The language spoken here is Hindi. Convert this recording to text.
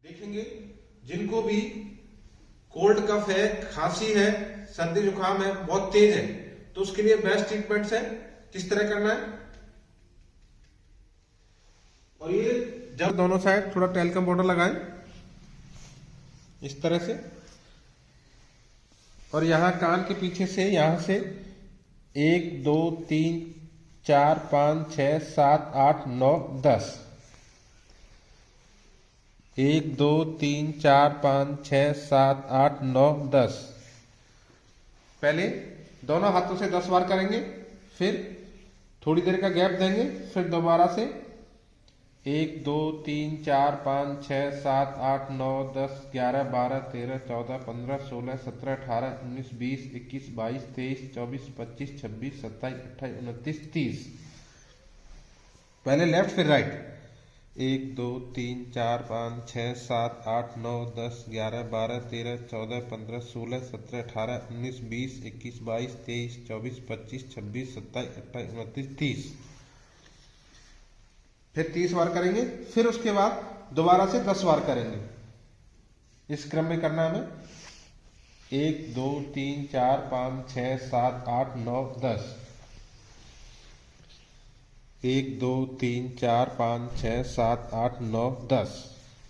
देखेंगे जिनको भी कोल्ड कफ है, खांसी है, सर्दी जुकाम है बहुत तेज है, तो उसके लिए बेस्ट ट्रीटमेंट्स है किस तरह करना है। और ये जब दोनों साइड थोड़ा टेल्कम पाउडर लगाएं इस तरह से, और यहां कान के पीछे से यहां से 1 2 3 4 5 6 7 8 9 10, 1 2 3 4 5 6 7 8 9 10। पहले दोनों हाथों से 10 बार करेंगे, फिर थोड़ी देर का गैप देंगे, फिर दोबारा से 1 2 3 4 5 6 7 8 9 10 11 12 13 14 15 16 17 18 19 20 21 22 23 24 25 26 27 28 29 30। पहले लेफ्ट फिर राइट। 1 2 3 4 5 6 7 8 9 10 11 12 13 14 15 16 17 18 19 20 21 22 23 24 25 26 27 28 29 30। फिर 30 बार करेंगे, फिर उसके बाद दोबारा से 10 बार करेंगे। इस क्रम में करना हमें 1 2 3 4 5 6 7 8 9 10, 1 2 3 4 5 6 7 8 9 10।